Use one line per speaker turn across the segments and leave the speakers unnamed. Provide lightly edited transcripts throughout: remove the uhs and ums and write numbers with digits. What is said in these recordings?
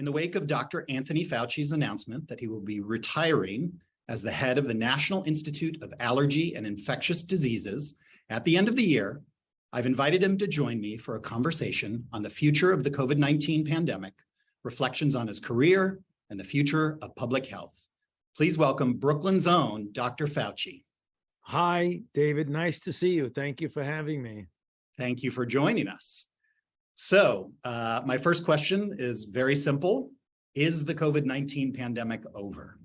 In the wake of Dr. Anthony Fauci's announcement that he will be retiring as the head of the National Institute of Allergy and Infectious Diseases at the end of the year, I've invited him to join me for a conversation on the future of the COVID-19 pandemic, reflections on his career, and the future of public health. Please welcome Brooklyn's own Dr. Fauci.
Hi, David. Nice to see you. Thank you for having me.
Thank you for joining us. So my first question is very simple. Is the COVID-19 pandemic over?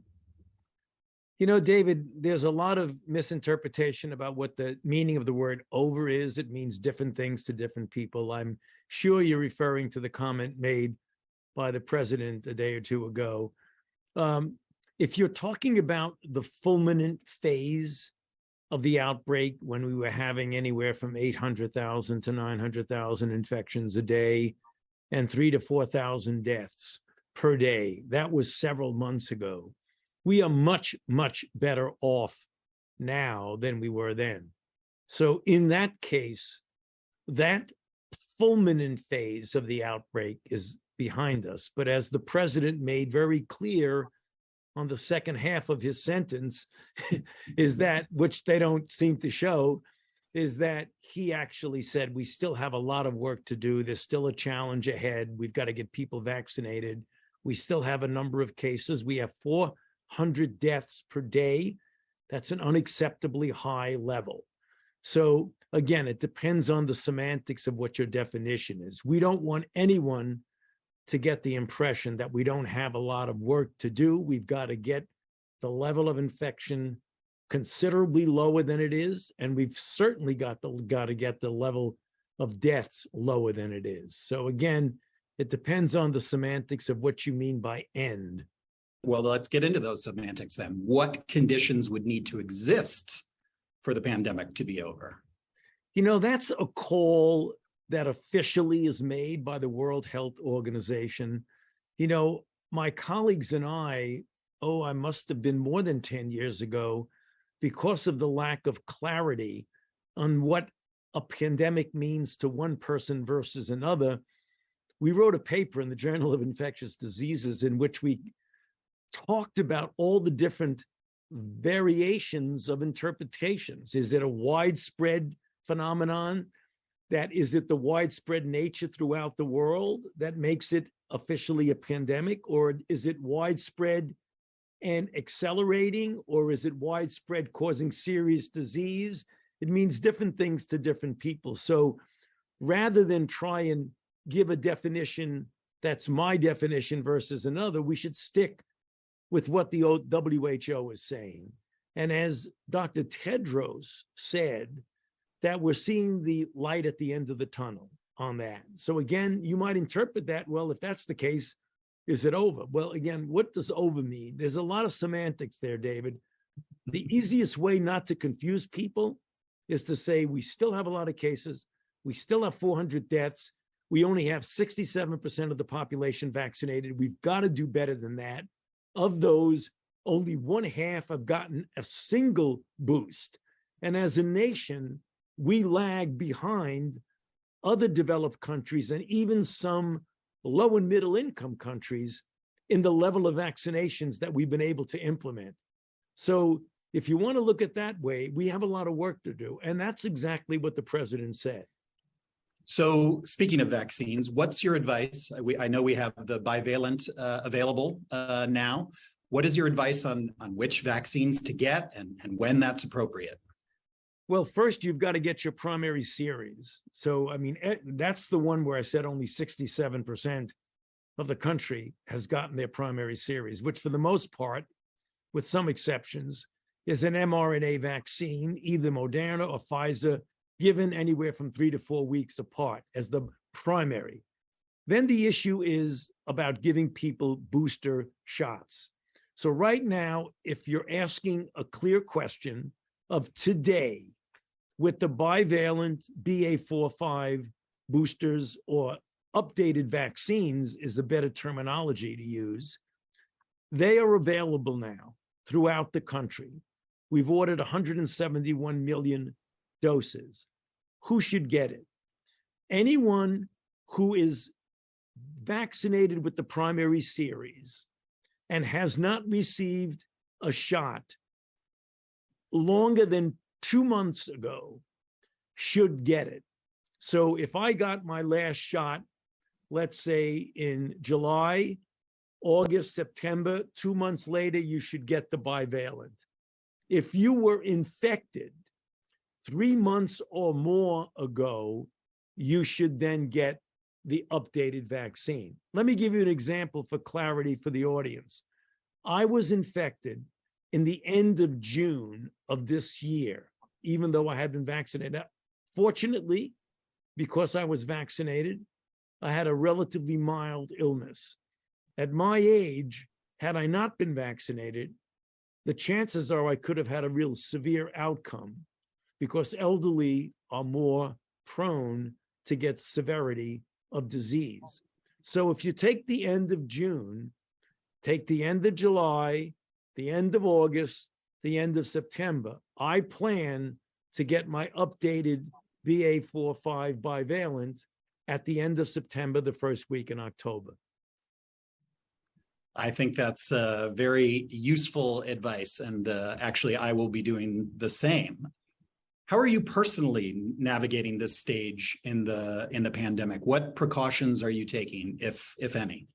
You know, David, there's a lot of misinterpretation about what the meaning of the word over is. It means different things to different people. I'm sure you're referring to the comment made by the president a day or two ago. If you're talking about the fulminant phase of the outbreak, when we were having anywhere from 800,000 to 900,000 infections a day and 3,000 to 4,000 deaths per day, that was several months ago. We are much, much better off now than we were then. So in that case, that fulminant phase of the outbreak is behind us. But as the president made very clear on the second half of his sentence, is that, which they don't seem to show, is that he actually said, we still have a lot of work to do. There's still a challenge ahead. We've got to get people vaccinated. We still have a number of cases. We have 400 deaths per day. That's an unacceptably high level. So again, it depends on the semantics of what your definition is. We don't want anyone to get the impression that we don't have a lot of work to do. We've got to get the level of infection considerably lower than it is, and we've certainly got to get the level of deaths lower than it is. So again, it depends on the semantics of what you mean by end.
Well, let's get into those semantics then. What conditions would need to exist for the pandemic to be over?
You know, that's a call that officially is made by the World Health Organization. You know, my colleagues and I must have been more than 10 years ago, because of the lack of clarity on what a pandemic means to one person versus another, we wrote a paper in the Journal of Infectious Diseases in which we talked about all the different variations of interpretations. Is it a widespread phenomenon? Is it the widespread nature throughout the world that makes it officially a pandemic? Or is it widespread and accelerating? Or is it widespread causing serious disease? It means different things to different people. So rather than try and give a definition that's my definition versus another, we should stick with what the WHO is saying. And as Dr. Tedros said, that we're seeing the light at the end of the tunnel on that. So again, you might interpret that, well, if that's the case, is it over? Well, again, what does over mean? There's a lot of semantics there, David. The easiest way not to confuse people is to say we still have a lot of cases. We still have 400 deaths. We only have 67% of the population vaccinated. We've got to do better than that. Of those, only one half have gotten a single boost. And as a nation, we lag behind other developed countries and even some low and middle income countries in the level of vaccinations that we've been able to implement. So if you want to look at that way, we have a lot of work to do. And that's exactly what the president said.
So speaking of vaccines, what's your advice? I know we have the bivalent available now. What is your advice on which vaccines to get and when that's appropriate?
Well, first, you've got to get your primary series. So, I mean, that's the one where I said only 67% of the country has gotten their primary series, which for the most part, with some exceptions, is an mRNA vaccine, either Moderna or Pfizer, given anywhere from 3 to 4 weeks apart as the primary. Then the issue is about giving people booster shots. So right now, if you're asking a clear question of today, with the bivalent BA.4/5 boosters or updated vaccines is a better terminology to use, they are available now throughout the country. We've ordered 171 million doses. Who should get it? Anyone who is vaccinated with the primary series and has not received a shot longer than 2 months ago should get it. So if I got my last shot, let's say in July, August, September, 2 months later, you should get the bivalent. If you were infected 3 months or more ago, you should then get the updated vaccine. Let me give you an example for clarity for the audience. I was infected in the end of June of this year, even though I had been vaccinated. Now, fortunately, because I was vaccinated, I had a relatively mild illness. At my age, had I not been vaccinated, the chances are I could have had a real severe outcome because elderly are more prone to get severity of disease. So if you take the end of June, take the end of July, the end of August, the end of September, I plan to get my updated BA.4/5 bivalent at the end of September, the first week in October.
I think that's very useful advice. And actually, I will be doing the same. How are you personally navigating this stage in the pandemic? What precautions are you taking, if any?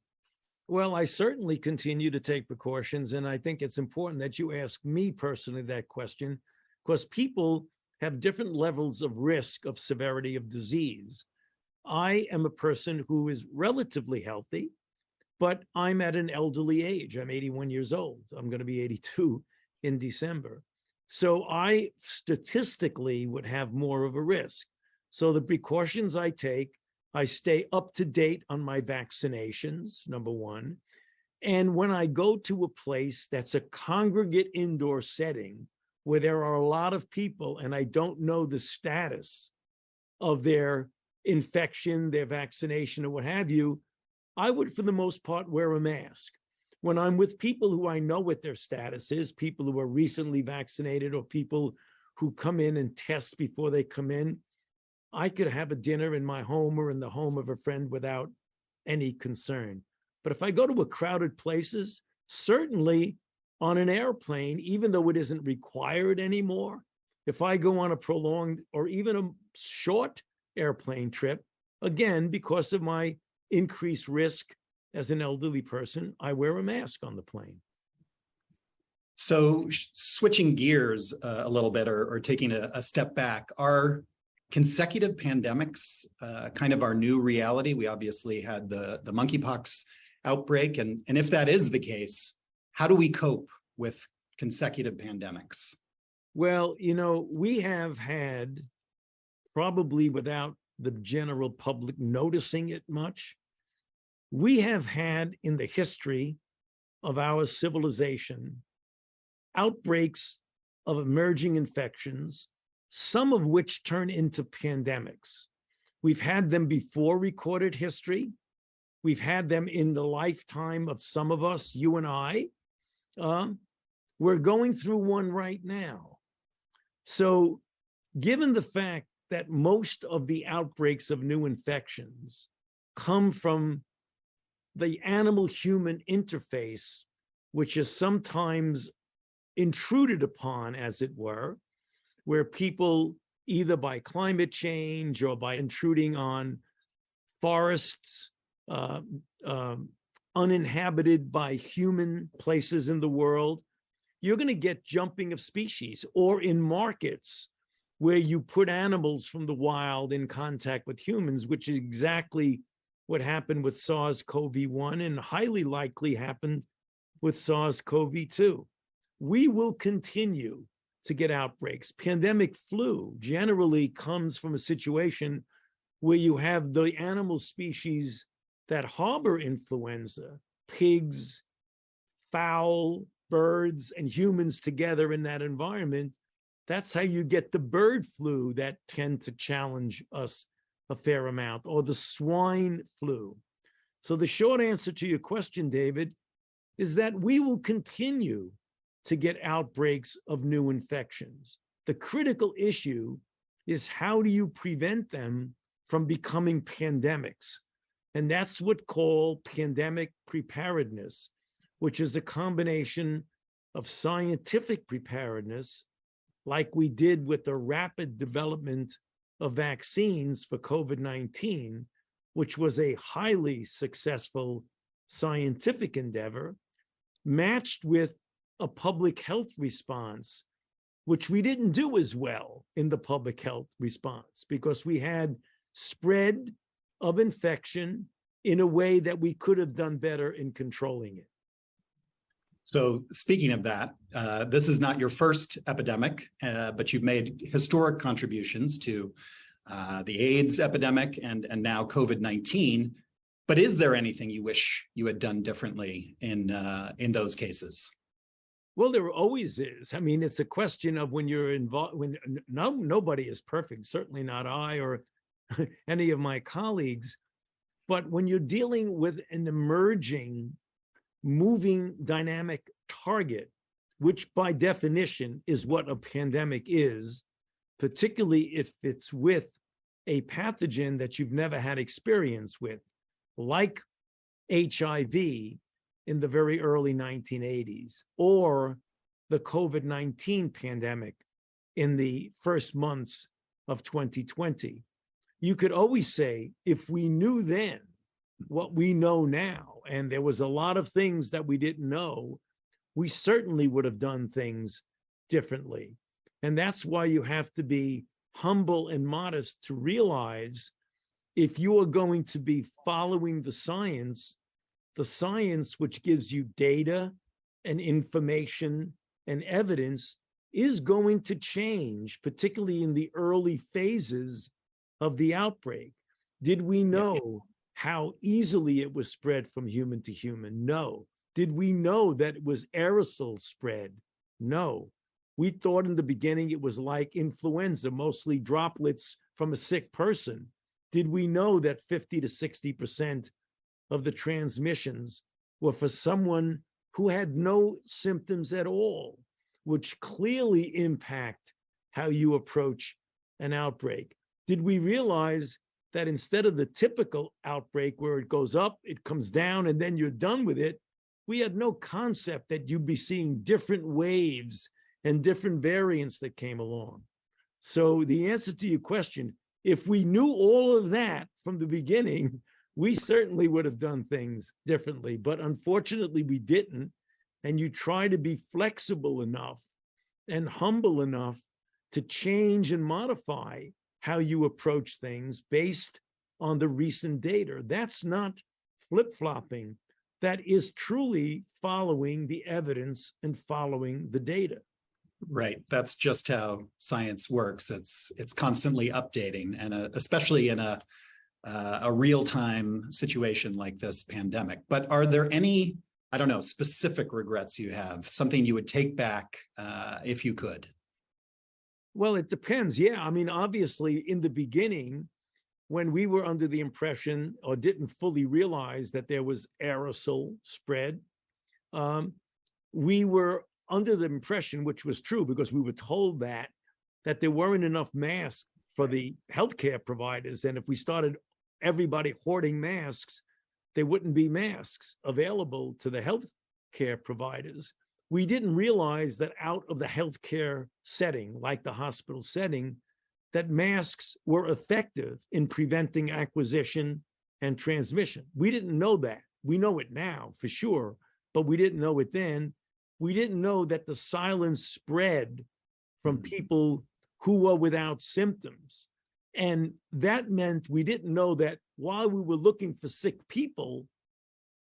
Well, I certainly continue to take precautions, and I think it's important that you ask me personally that question, because people have different levels of risk of severity of disease. I am a person who is relatively healthy, but I'm at an elderly age. I'm 81 years old. I'm going to be 82 in December. So I statistically would have more of a risk. So the precautions I take, I stay up to date on my vaccinations, number one. And when I go to a place that's a congregate indoor setting where there are a lot of people and I don't know the status of their infection, their vaccination, or what have you, I would, for the most part, wear a mask. When I'm with people who I know what their status is, people who are recently vaccinated or people who come in and test before they come in, I could have a dinner in my home or in the home of a friend without any concern. But if I go to a crowded places, certainly on an airplane, even though it isn't required anymore, if I go on a prolonged or even a short airplane trip, again, because of my increased risk as an elderly person, I wear a mask on the plane.
So switching gears a little bit or taking a step back, are consecutive pandemics kind of our new reality? We obviously had the monkeypox outbreak. And if that is the case, how do we cope with consecutive pandemics?
Well, you know, we have had, probably without the general public noticing it much, we have had in the history of our civilization outbreaks of emerging infections, some of which turn into pandemics. We've had them before recorded history. We've had them in the lifetime of some of us, you and I. We're going through one right now. So given the fact that most of the outbreaks of new infections come from the animal-human interface, which is sometimes intruded upon, as it were, where people, either by climate change or by intruding on forests, uninhabited by human places in the world, you're going to get jumping of species, or in markets where you put animals from the wild in contact with humans, which is exactly what happened with SARS-CoV-1 and highly likely happened with SARS-CoV-2. We will continue to get outbreaks. Pandemic flu generally comes from a situation where you have the animal species that harbor influenza, pigs, fowl, birds, and humans together in that environment. That's how you get the bird flu that tend to challenge us a fair amount, or the swine flu. So the short answer to your question, David, is that we will continue to get outbreaks of new infections. The critical issue is, how do you prevent them from becoming pandemics? And that's what called pandemic preparedness, which is a combination of scientific preparedness, like we did with the rapid development of vaccines for COVID-19, which was a highly successful scientific endeavor, matched with a public health response, which we didn't do as well in the public health response because we had spread of infection in a way that we could have done better in controlling it.
So speaking of that, this is not your first epidemic, but you've made historic contributions to the AIDS epidemic and now COVID-19. But is there anything you wish you had done differently in those cases?
Well, there always is. I mean, it's a question of when you're involved, when nobody is perfect, certainly not I or any of my colleagues. But when you're dealing with an emerging, moving, dynamic target, which by definition is what a pandemic is, particularly if it's with a pathogen that you've never had experience with, like HIV in the very early 1980s, or the COVID-19 pandemic in the first months of 2020. You could always say, if we knew then what we know now, and there was a lot of things that we didn't know, we certainly would have done things differently. And that's why you have to be humble and modest to realize if you are going to be following the science which gives you data and information and evidence is going to change, particularly in the early phases of the outbreak. Did we know how easily it was spread from human to human? No. Did we know that it was aerosol spread? No. We thought in the beginning it was like influenza, mostly droplets from a sick person. Did we know that 50 to 60% of the transmissions were for someone who had no symptoms at all, which clearly impact how you approach an outbreak? Did we realize that instead of the typical outbreak where it goes up, it comes down, and then you're done with it, we had no concept that you'd be seeing different waves and different variants that came along? So the answer to your question, if we knew all of that from the beginning, we certainly would have done things differently, but unfortunately we didn't. And you try to be flexible enough and humble enough to change and modify how you approach things based on the recent data. That's not flip-flopping. That is truly following the evidence and following the data.
Right. That's just how science works. It's constantly updating, and especially in a real-time situation like this pandemic. But are there any, I don't know, specific regrets you have, something you would take back if you could?
Well, it depends. Yeah. I mean, obviously, in the beginning, when we were under the impression or didn't fully realize that there was aerosol spread, we were under the impression, which was true because we were told that there weren't enough masks for the healthcare providers. And if we started everybody hoarding masks, there wouldn't be masks available to the healthcare providers. We didn't realize that out of the healthcare setting, like the hospital setting, that masks were effective in preventing acquisition and transmission. We didn't know that. We know it now for sure, but we didn't know it then. We didn't know that the silent spread from people who were without symptoms. And that meant we didn't know that while we were looking for sick people,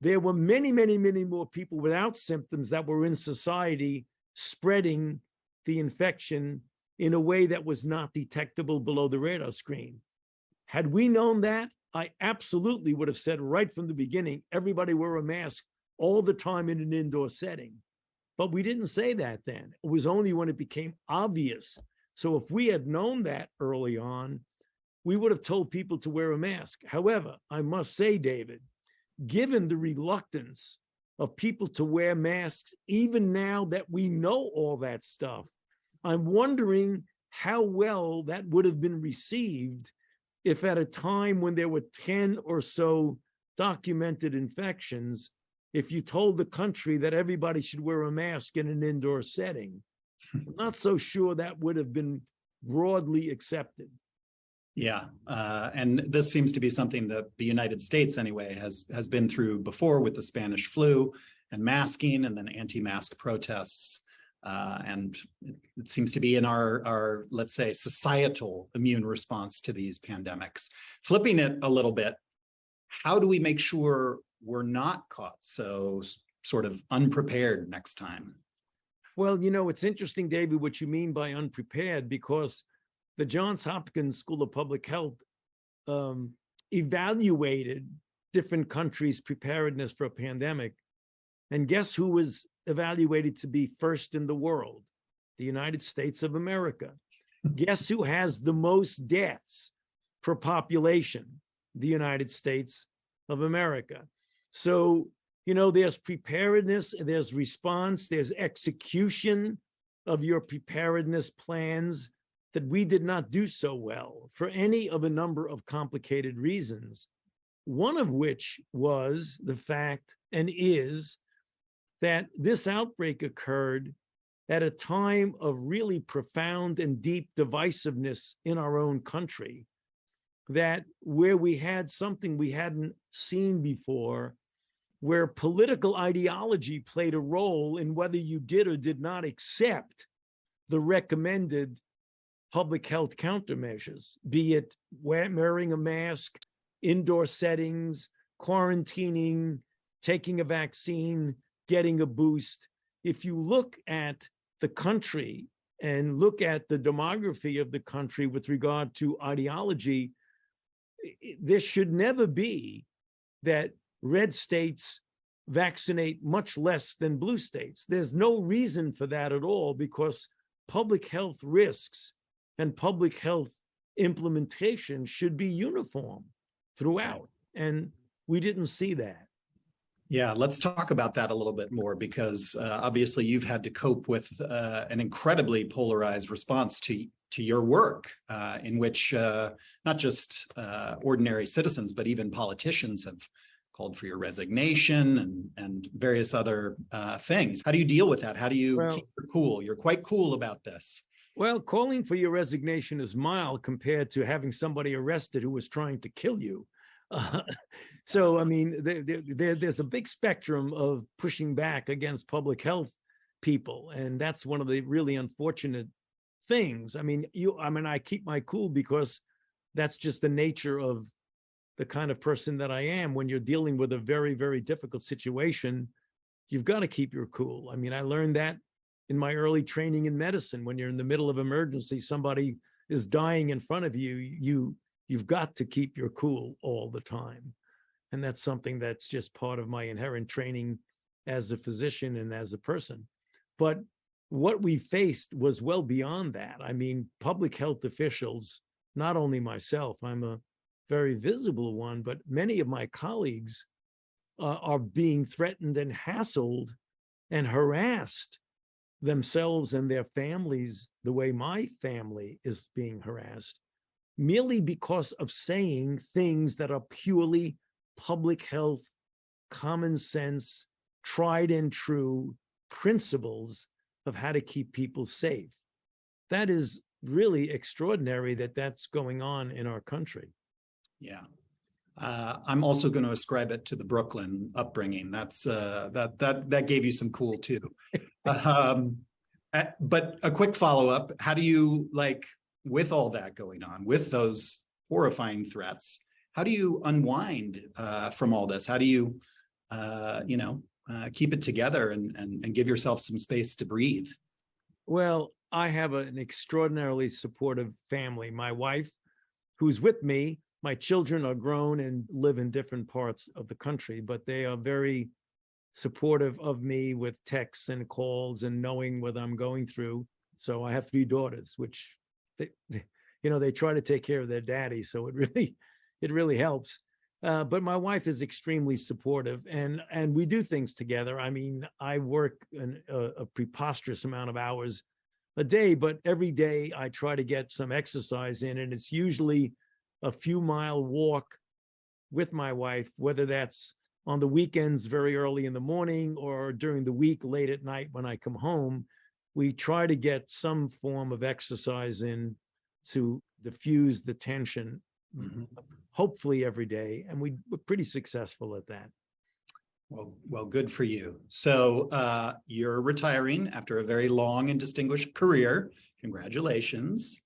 there were many, many, many more people without symptoms that were in society spreading the infection in a way that was not detectable below the radar screen. Had we known that, I absolutely would have said right from the beginning, everybody wear a mask all the time in an indoor setting. But we didn't say that then. It was only when it became obvious. So if we had known that early on, we would have told people to wear a mask. However, I must say, David, given the reluctance of people to wear masks, even now that we know all that stuff, I'm wondering how well that would have been received if at a time when there were 10 or so documented infections if you told the country that everybody should wear a mask in an indoor setting. I'm not so sure that would have been broadly accepted.
Yeah, and this seems to be something that the United States, anyway, has been through before with the Spanish flu and masking, and then anti-mask protests. And it seems to be in our, let's say, societal immune response to these pandemics. Flipping it a little bit, how do we make sure we're not caught so sort of unprepared next time?
Well, you know, it's interesting, David, what you mean by unprepared, because the Johns Hopkins School of Public Health evaluated different countries' preparedness for a pandemic. And guess who was evaluated to be first in the world? The United States of America. Guess who has the most deaths per population? The United States of America. So, you know, there's preparedness, there's response, there's execution of your preparedness plans that we did not do so well for any of a number of complicated reasons. One of which was the fact, and is, that this outbreak occurred at a time of really profound and deep divisiveness in our own country, that where we had something we hadn't seen before, where political ideology played a role in whether you did or did not accept the recommended public health countermeasures, be it wearing a mask, indoor settings, quarantining, taking a vaccine, getting a boost. If you look at the country and look at the demography of the country with regard to ideology, there should never be that red states vaccinate much less than blue states. There's no reason for that at all, because public health risks and public health implementation should be uniform throughout. And we didn't see that.
Yeah, let's talk about that a little bit more, because obviously you've had to cope with an incredibly polarized response to your work, in which not just ordinary citizens, but even politicians have called for your resignation and various other things. How do you deal with that? How do you keep your cool? You're quite cool about this.
Well, calling for your resignation is mild compared to having somebody arrested who was trying to kill you. So, I mean, there's a big spectrum of pushing back against public health people. And that's one of the really unfortunate things. I mean, I keep my cool because that's just the nature of the kind of person that I am. When you're dealing with a very, very difficult situation, you've got to keep your cool. I mean, I learned that in my early training in medicine. When you're in the middle of emergency, somebody is dying in front of you, you've got to keep your cool all the time. And that's something that's just part of my inherent training as a physician and as a person. But what we faced was well beyond that. I mean, public health officials, not only myself, I'm a very visible one, but many of my colleagues are being threatened and hassled and harassed themselves and their families the way my family is being harassed, merely because of saying things that are purely public health, common sense, tried and true principles of how to keep people safe. That is really extraordinary that that's going on in our country.
Yeah. I'm also going to ascribe it to the Brooklyn upbringing. That's that gave you some cool too. But a quick follow-up, how do you, like, with all that going on, with those horrifying threats, how do you unwind from all this? How do you, keep it together and give yourself some space to breathe?
Well, I have an extraordinarily supportive family. My wife, who's with me, my children are grown and live in different parts of the country, but they are very supportive of me with texts and calls and knowing what I'm going through. So I have 3 daughters, which they try to take care of their daddy. So it really helps. But my wife is extremely supportive, and we do things together. I mean, I work a preposterous amount of hours a day, but every day I try to get some exercise in, and it's usually a few mile walk with my wife, whether that's on the weekends very early in the morning or during the week late at night when I come home. We try to get some form of exercise in to diffuse the tension, hopefully every day. And we're pretty successful at that.
Well, good for you. So you're retiring after a very long and distinguished career. Congratulations.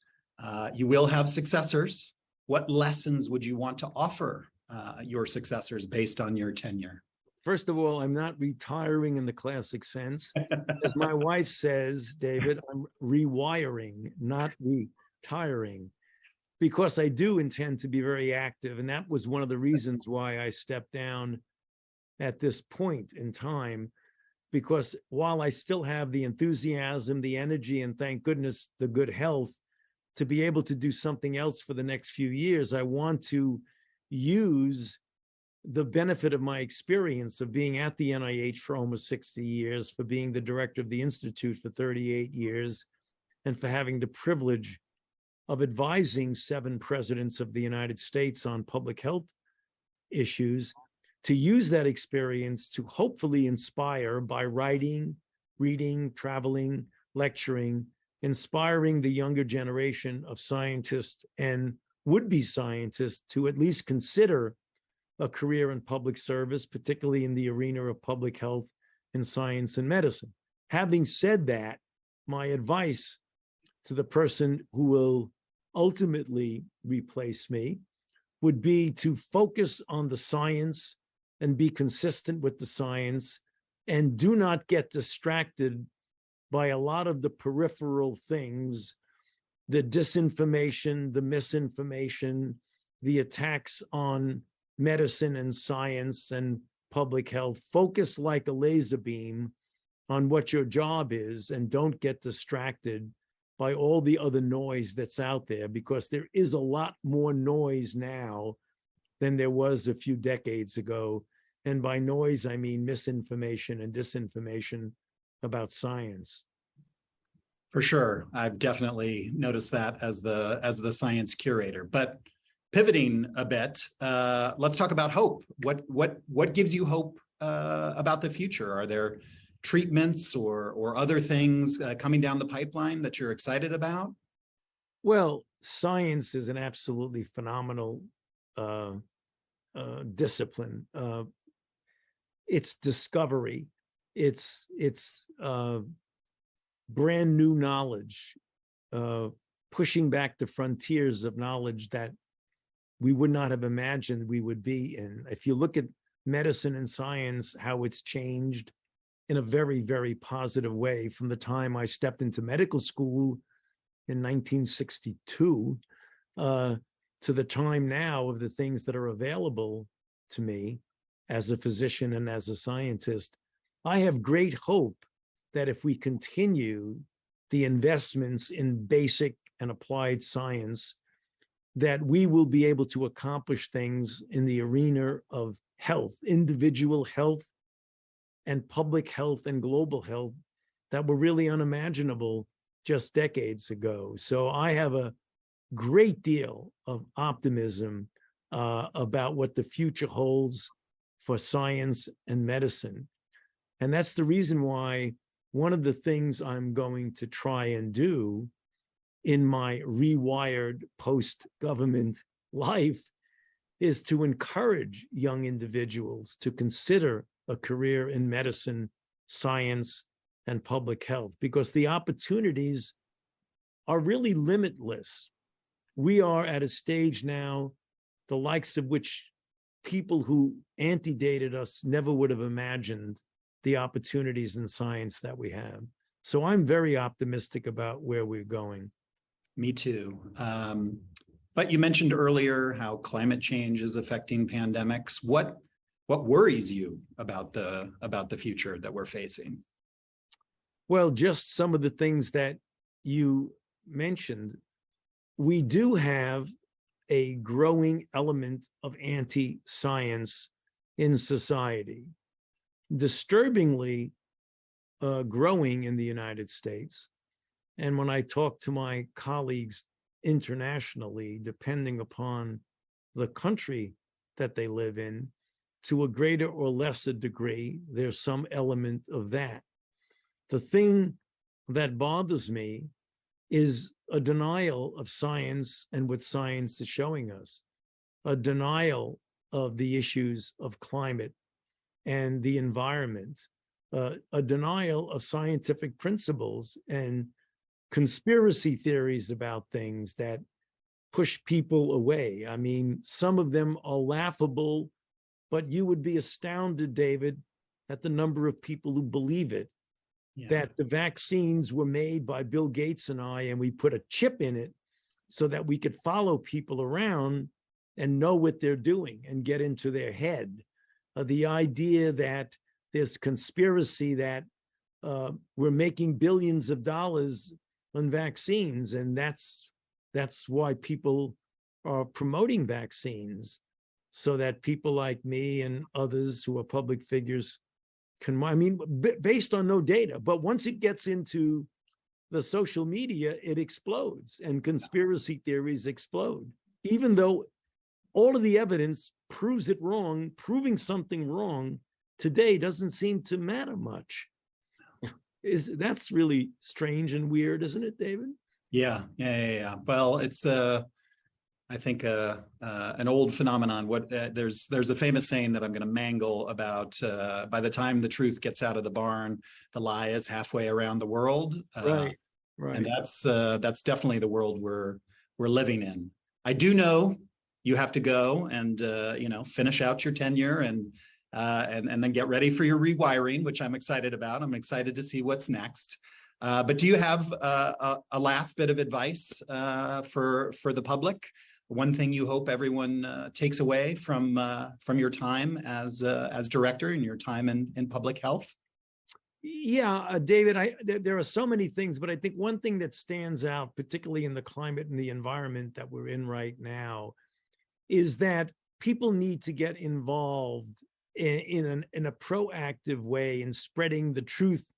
You will have successors. What lessons would you want to offer your successors based on your tenure?
First of all, I'm not retiring in the classic sense. As my wife says, David, I'm rewiring, not retiring, because I do intend to be very active. And that was one of the reasons why I stepped down at this point in time, because while I still have the enthusiasm, the energy, and thank goodness, the good health to be able to do something else for the next few years, I want to use the benefit of my experience of being at the NIH for almost 60 years, for being the director of the Institute for 38 years, and for having the privilege of advising 7 presidents of the United States on public health issues, to use that experience to hopefully inspire by writing, reading, traveling, lecturing, inspiring the younger generation of scientists and would-be scientists to at least consider a career in public service, particularly in the arena of public health and science and medicine. Having said that, my advice to the person who will ultimately replace me would be to focus on the science and be consistent with the science, and do not get distracted by a lot of the peripheral things, the disinformation, the misinformation, the attacks on medicine and science and public health. Focus like a laser beam on what your job is, and don't get distracted by all the other noise that's out there, because there is a lot more noise now than there was a few decades ago. And by noise, I mean misinformation and disinformation about science.
For sure. I've definitely noticed that as the science curator. But pivoting a bit, let's talk about hope. What gives you hope about the future? Are there treatments or other things coming down the pipeline that you're excited about?
Well, science is an absolutely phenomenal discipline. It's discovery. It's brand new knowledge, pushing back the frontiers of knowledge that we would not have imagined we would be in. If you look at medicine and science, how it's changed in a very, very positive way from the time I stepped into medical school in 1962 to the time now of the things that are available to me as a physician and as a scientist. I have great hope that if we continue the investments in basic and applied science, that we will be able to accomplish things in the arena of health, individual health and public health and global health, that were really unimaginable just decades ago. So I have a great deal of optimism about what the future holds for science and medicine. And that's the reason why one of the things I'm going to try and do in my rewired post-government life is to encourage young individuals to consider a career in medicine, science, and public health, because the opportunities are really limitless. We are at a stage now, the likes of which people who antedated us never would have imagined the opportunities in science that we have. So I'm very optimistic about where we're going.
Me too. But you mentioned earlier how climate change is affecting pandemics. What worries you about the future that we're facing?
Well, just some of the things that you mentioned. We do have a growing element of anti-science in society, disturbingly growing in the United States. And when I talk to my colleagues internationally, depending upon the country that they live in. To a greater or lesser degree, there's some element of that. The thing that bothers me is a denial of science and what science is showing us, a denial of the issues of climate and the environment, a denial of scientific principles and conspiracy theories about things that push people away. I mean, some of them are laughable, but you would be astounded, David, at the number of people who believe it.
Yeah.
That the vaccines were made by Bill Gates and I, and we put a chip in it so that we could follow people around and know what they're doing and get into their head. The idea that there's conspiracy that we're making billions of dollars on vaccines, and that's why people are promoting vaccines, so that people like me and others who are public figures can, I mean, based on no data, but once it gets into the social media, it explodes and conspiracy theories explode, even though all of the evidence proves it wrong. Proving something wrong today doesn't seem to matter much. That's really strange and weird, isn't it, David?
Yeah. Well, it's I think an old phenomenon. There's a famous saying that I'm going to mangle about. By the time the truth gets out of the barn, the lie is halfway around the world.
Right.
And that's definitely the world we're living in. I do know you have to go and finish out your tenure and then get ready for your rewiring, which I'm excited about. I'm excited to see what's next. But do you have a last bit of advice for the public? One thing you hope everyone takes away from your time as director and your time in public health?
Yeah, David, there are so many things, but I think one thing that stands out, particularly in the climate and the environment that we're in right now, is that people need to get involved in a proactive way in spreading the truth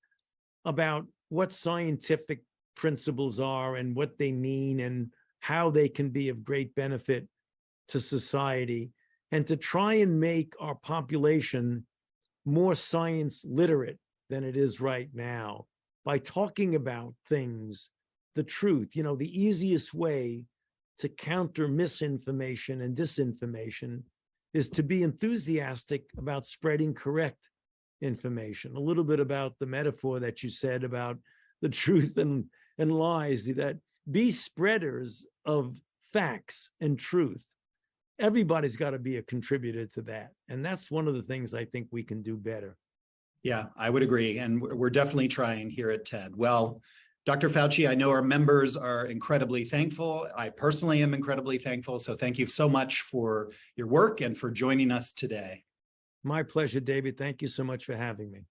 about what scientific principles are and what they mean and how they can be of great benefit to society, and to try and make our population more science literate than it is right now by talking about things, the truth. The easiest way to counter misinformation and disinformation is to be enthusiastic about spreading correct information. A little bit about the metaphor that you said about the truth and lies, that be spreaders of facts and truth. Everybody's got to be a contributor to that. And that's one of the things I think we can do better.
Yeah, I would agree. And we're definitely trying here at TED. Well, Dr. Fauci, I know our members are incredibly thankful. I personally am incredibly thankful. So thank you so much for your work and for joining us today.
My pleasure, David. Thank you so much for having me.